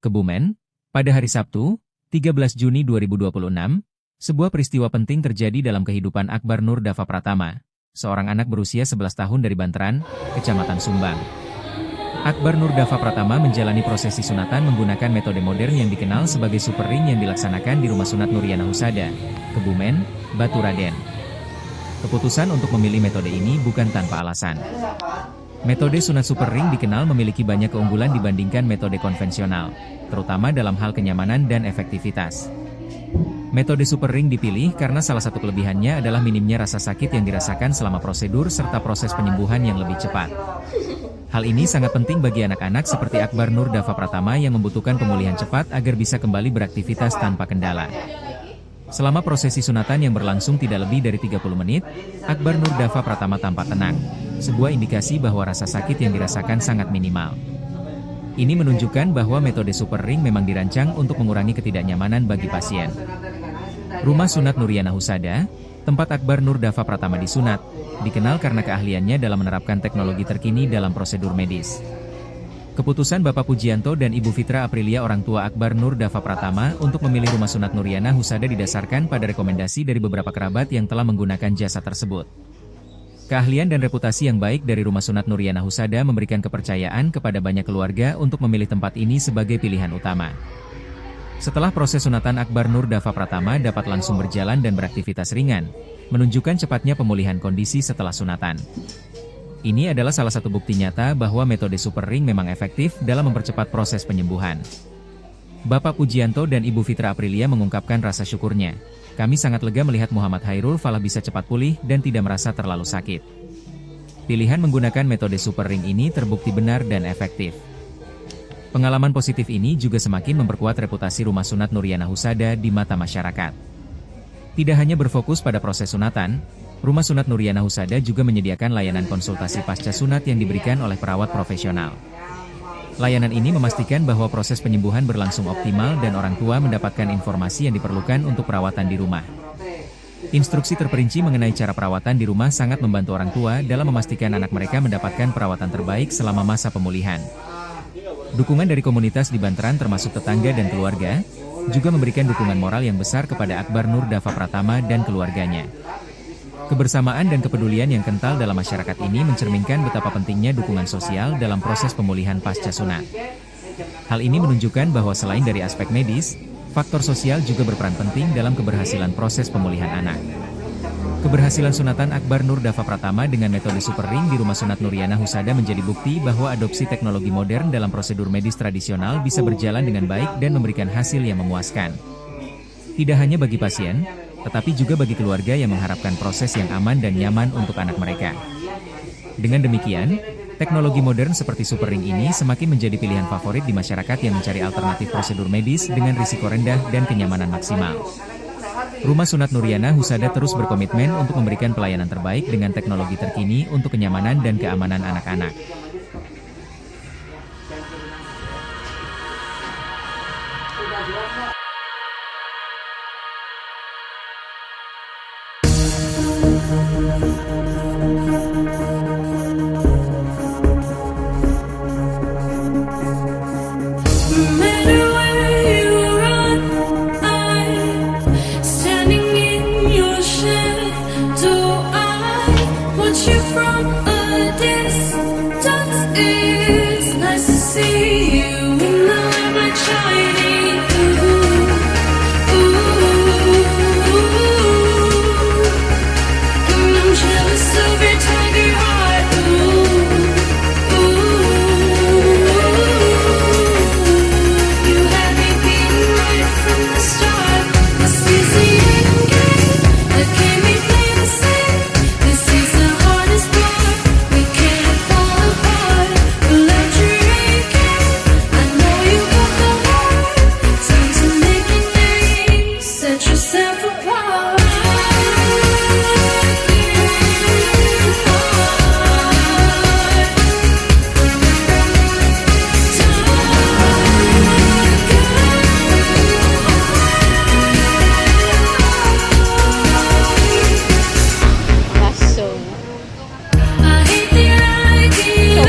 Kebumen, pada hari Sabtu, 13 Juni 2026, sebuah peristiwa penting terjadi dalam kehidupan Akbar Nur Dava Pratama, seorang anak berusia 11 tahun dari Banteran, Kecamatan Sumbang. Akbar Nur Dava Pratama menjalani prosesi sunatan menggunakan metode modern yang dikenal sebagai super ring yang dilaksanakan di Rumah Sunat Nuriana Husada, Kebumen, Batu Raden. Keputusan untuk memilih metode ini bukan tanpa alasan. Metode sunat super ring dikenal memiliki banyak keunggulan dibandingkan metode konvensional, terutama dalam hal kenyamanan dan efektivitas. Metode super ring dipilih karena salah satu kelebihannya adalah minimnya rasa sakit yang dirasakan selama prosedur serta proses penyembuhan yang lebih cepat. Hal ini sangat penting bagi anak-anak seperti Akbar Nur Dava Pratama yang membutuhkan pemulihan cepat agar bisa kembali beraktivitas tanpa kendala. Selama prosesi sunatan yang berlangsung tidak lebih dari 30 menit, Akbar Nur Dava Pratama tampak tenang, sebuah indikasi bahwa rasa sakit yang dirasakan sangat minimal. Ini menunjukkan bahwa metode super ring memang dirancang untuk mengurangi ketidaknyamanan bagi pasien. Rumah Sunat Nuriana Husada, tempat Akbar Nur Dava Pratama disunat, dikenal karena keahliannya dalam menerapkan teknologi terkini dalam prosedur medis. Keputusan Bapak Pujianto dan Ibu Fitra Aprilia orang tua Akbar Nur Dava Pratama untuk memilih Rumah Sunat Nuriana Husada didasarkan pada rekomendasi dari beberapa kerabat yang telah menggunakan jasa tersebut. Keahlian dan reputasi yang baik dari Rumah Sunat Nuriana Husada memberikan kepercayaan kepada banyak keluarga untuk memilih tempat ini sebagai pilihan utama. Setelah proses sunatan, Akbar Nur Dava Pratama dapat langsung berjalan dan beraktivitas ringan, menunjukkan cepatnya pemulihan kondisi setelah sunatan. Ini adalah salah satu bukti nyata bahwa metode super ring memang efektif dalam mempercepat proses penyembuhan. Bapak Pujianto dan Ibu Fitra Aprilia mengungkapkan rasa syukurnya. Kami sangat lega melihat Muhammad Hairul Falah bisa cepat pulih dan tidak merasa terlalu sakit. Pilihan menggunakan metode super ring ini terbukti benar dan efektif. Pengalaman positif ini juga semakin memperkuat reputasi Rumah Sunat Nuriana Husada di mata masyarakat. Tidak hanya berfokus pada proses sunatan, Rumah Sunat Nuriana Husada juga menyediakan layanan konsultasi pasca sunat yang diberikan oleh perawat profesional. Layanan ini memastikan bahwa proses penyembuhan berlangsung optimal dan orang tua mendapatkan informasi yang diperlukan untuk perawatan di rumah. Instruksi terperinci mengenai cara perawatan di rumah sangat membantu orang tua dalam memastikan anak mereka mendapatkan perawatan terbaik selama masa pemulihan. Dukungan dari komunitas di Banteran termasuk tetangga dan keluarga, juga memberikan dukungan moral yang besar kepada Akbar Nur Dava Pratama dan keluarganya. Kebersamaan dan kepedulian yang kental dalam masyarakat ini mencerminkan betapa pentingnya dukungan sosial dalam proses pemulihan pasca sunat. Hal ini menunjukkan bahwa selain dari aspek medis, faktor sosial juga berperan penting dalam keberhasilan proses pemulihan anak. Keberhasilan sunatan Akbar Nur Dava Pratama dengan metode super ring di Rumah Sunat Nuriana Husada menjadi bukti bahwa adopsi teknologi modern dalam prosedur medis tradisional bisa berjalan dengan baik dan memberikan hasil yang memuaskan. Tidak hanya bagi pasien, tetapi juga bagi keluarga yang mengharapkan proses yang aman dan nyaman untuk anak mereka. Dengan demikian, teknologi modern seperti super ring ini semakin menjadi pilihan favorit di masyarakat yang mencari alternatif prosedur medis dengan risiko rendah dan kenyamanan maksimal. Rumah Sunat Nuriana Husada terus berkomitmen untuk memberikan pelayanan terbaik dengan teknologi terkini untuk kenyamanan dan keamanan anak-anak.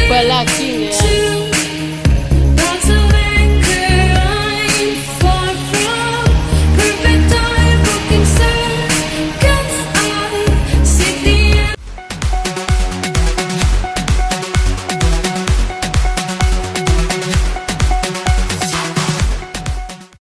Coba lagi.